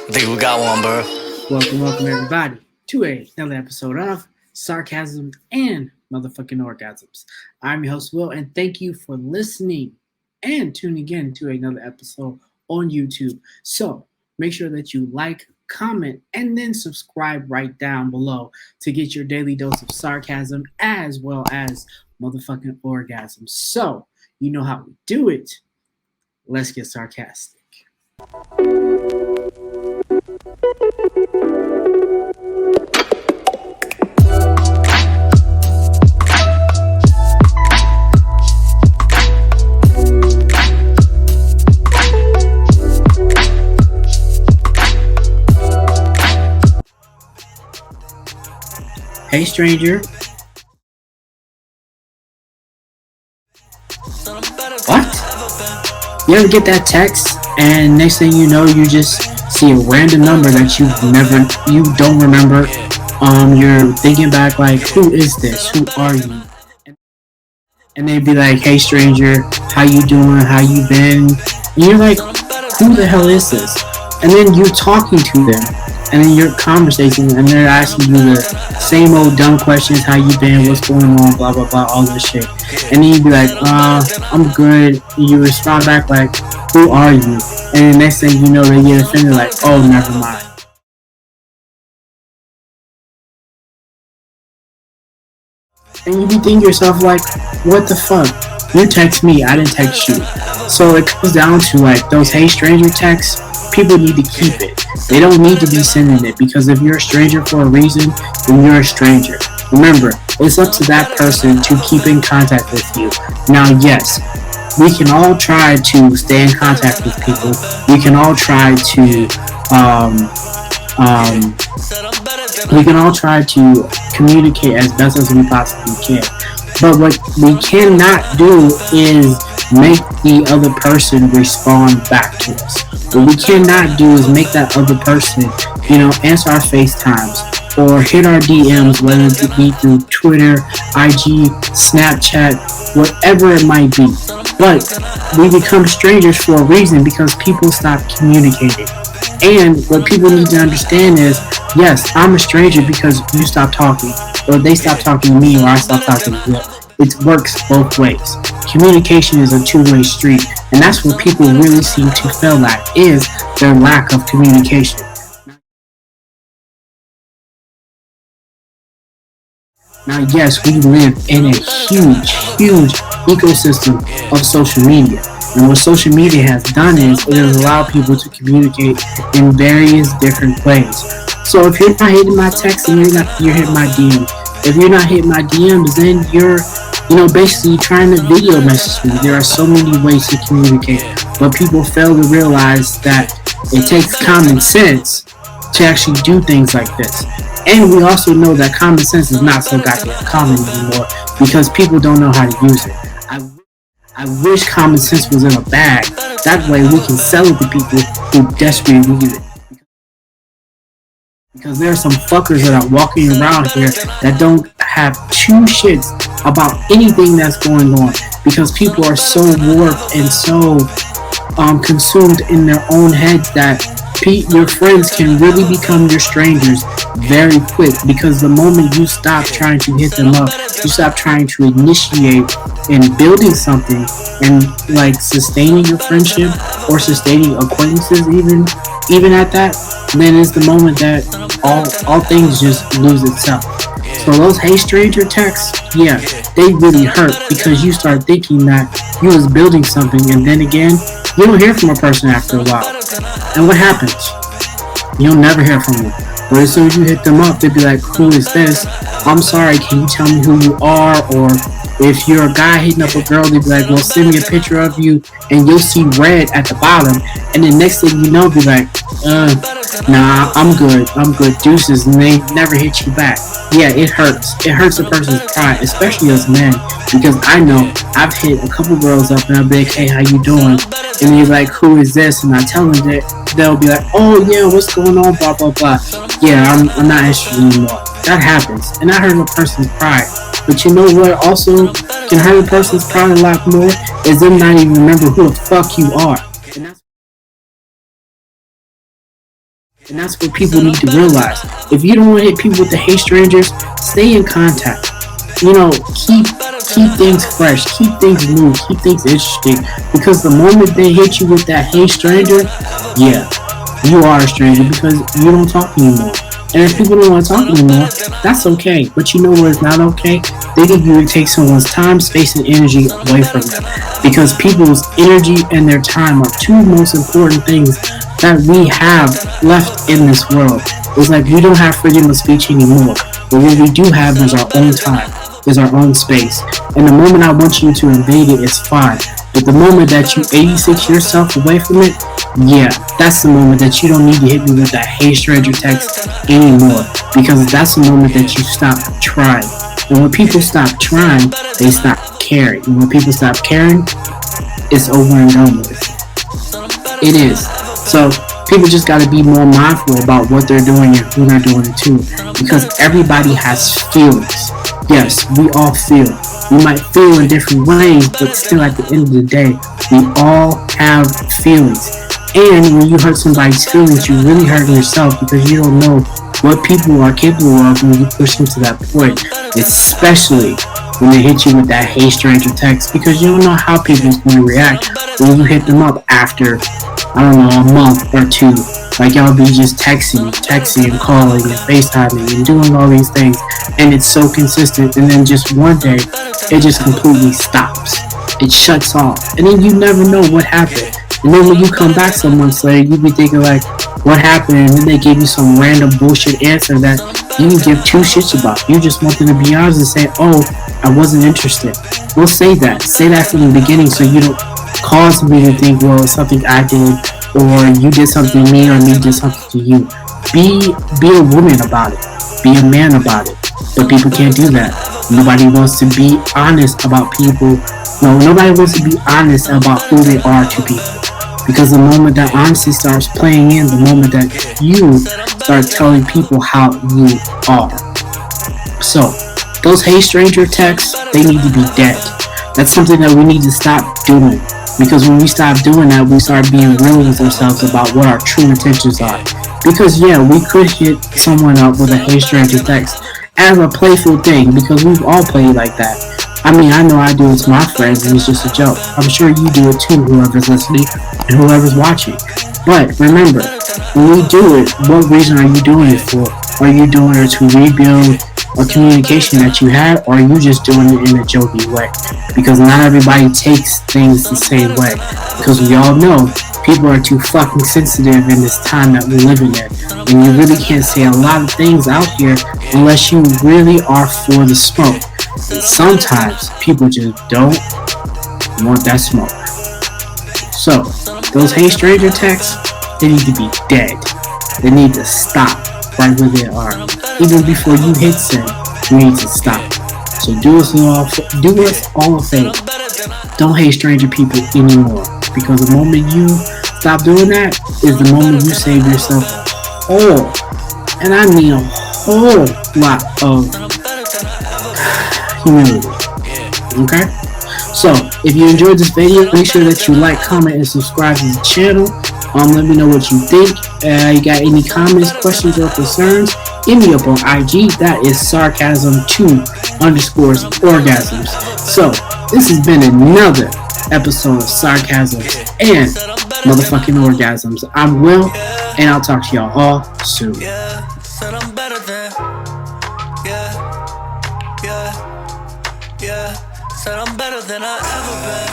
I think we got one, bro. Welcome everybody to another episode of Sarcasm and Motherfucking Orgasms. I'm your host Will, and thank you for listening and tuning in to another episode on YouTube. So make sure that you like, comment, and then subscribe right down below to get your daily dose of sarcasm as well as motherfucking orgasms. So you know how we do it. Let's get sarcastic. Hey stranger. What? You ever get that text and next thing you know you just see a random number that you don't remember? You're thinking back like, who is this? Who are you? And they'd be like, hey stranger, how you doing? How you been? And you're like, who the hell is this? And then you're talking to them. And then you're conversating, and they're asking you the same old dumb questions: how you been, what's going on, blah blah blah, all this shit. And then you'd be like, I'm good. And you respond back like, who are you? And the next thing you know, they get offended like, oh, never mind. And you be thinking to yourself like, what the fuck? You text me, I didn't text you. So it comes down to like those hey stranger texts. People need to keep it. They don't need to be sending it, because if you're a stranger for a reason, then you're a stranger. Remember, it's up to that person to keep in contact with you. Now, yes, we can all try to stay in contact with people. We can all try to communicate as best as we possibly can. But what we cannot do is make the other person respond back to us. What we cannot do is make that other person, answer our FaceTimes or hit our DMs, whether it be through Twitter, IG, Snapchat, whatever it might be. But we become strangers for a reason, because people stop communicating. And what people need to understand is, yes, I'm a stranger because you stopped talking, or they stopped talking to me, or I stopped talking to them. It works both ways. Communication is a two-way street, and that's what people really seem to fail at, is their lack of communication. Now, yes, we live in a huge ecosystem of social media. And what social media has done is it has allowed people to communicate in various different ways. So if you're not hitting my text, then you're hitting my DMs. If you're not hitting my DMs, then you're basically trying to video message me. There are so many ways to communicate, but people fail to realize that it takes common sense to actually do things like this. And we also know that common sense is not so goddamn common anymore, because people don't know how to use it. I wish common sense was in a bag. That way we can sell it to people who desperately need it. Because there are some fuckers that are walking around here that don't have two shits about anything that's going on, because people are so warped and so consumed in their own heads that your friends can really become your strangers very quick, because the moment you stop trying to hit them up, you stop trying to initiate in building something and like sustaining your friendship or sustaining acquaintances, even at that, then it's the moment that all things just lose itself. So those hey stranger texts, yeah, they really hurt, because you start thinking that you was building something, and then again, you don't hear from a person after a while. And what happens? You'll never hear from them. But as soon as you hit them up, they'll be like, who is this? I'm sorry, can you tell me who you are? Or if you're a guy hitting up a girl, they'll be like, well, send me a picture of you, and you'll see red at the bottom. And then next thing you know, be like, nah, I'm good, deuces, and they never hit you back. Yeah, it hurts. It hurts a person's pride, especially as men, because I know I've hit a couple girls up and I'll be like, hey, how you doing? And they're like, who is this? And I tell them that, they'll be like, oh yeah, what's going on, blah blah blah. Yeah, I'm not interested anymore. That happens, and that hurts a person's pride. But you know what also can hurt a person's pride a lot more is them not even remember who the fuck you are. And that's what people need to realize. If you don't want to hit people with the hate strangers, stay in contact. Keep things fresh, keep things new, keep things interesting. Because the moment they hit you with that hey stranger, yeah, you are a stranger because you don't talk anymore. And if people don't want to talk anymore, that's okay. But you know what is not okay? They need you to take someone's time, space, and energy away from them. Because people's energy and their time are two most important things that we have left in this world. It's like we don't have freedom of speech anymore. But what we do have is our own time, is our own space. And the moment I want you to invade it, it's fine. But the moment that you 86 yourself away from it, yeah, that's the moment that you don't need to hit me with that hey stranger text anymore. Because that's the moment that you stop trying. And when people stop trying, they stop caring. And when people stop caring, it's over and done with. It is. So people just got to be more mindful about what they're doing and who they're doing it to. Because everybody has feelings. Yes, we all feel. We might feel in different ways, but still at the end of the day, we all have feelings. And when you hurt somebody's feelings, you really hurt yourself because you don't know what people are capable of when you push them to that point. Especially when they hit you with that hey stranger text, because you don't know how people are going to react when you hit them up after, I don't know, a month or two. Like y'all be just texting and calling and FaceTiming and doing all these things, and it's so consistent, and then just one day it just completely stops. It shuts off, and then you never know what happened. And then when you come back some months later, you be thinking like, what happened? And then they give you some random bullshit answer that you can give two shits about. You just want them to be honest and say, oh, I wasn't interested. Well, say that from the beginning so you don't cause me to think, well, it's something I did, or you did something to me, or me did something to you. Be a woman about it. Be a man about it. But people can't do that. Nobody wants to be honest about people. No, nobody wants to be honest about who they are to people. Because the moment that honesty starts playing in, the moment that you start telling people how you are. So, those hey stranger texts, they need to be dead. That's something that we need to stop doing. Because when we stop doing that, we start being real with ourselves about what our true intentions are. Because yeah, we could hit someone up with a hey stranger text as a playful thing, because we've all played like that. I mean, I know I do it to my friends and it's just a joke. I'm sure you do it too, whoever's listening and whoever's watching. But remember, when we do it, what reason are you doing it for? Are you doing it to rebuild a communication that you had, or are you just doing it in a jokey way? Because not everybody takes things the same way. Because we all know people are too fucking sensitive in this time that we're living in. And you really can't say a lot of things out here unless you really are for the smoke. And sometimes people just don't want that smoke. So, those hey stranger texts, they need to be dead. They need to stop right where they are. Even before you hit send, you need to stop. So do us all a favor. Don't hate stranger people anymore. Because the moment you stop doing that is the moment you save yourself a whole, and I mean a whole lot of humility. Okay? So, if you enjoyed this video, make sure that you like, comment, and subscribe to the channel. Let me know what you think. You got any comments, questions, or concerns? Hit me up on IG. That is sarcasm2_orgasms. So, this has been another episode of Sarcasms and motherfucking Orgasms. I'm Will, and I'll talk to y'all all soon. Said I'm better than I ever been.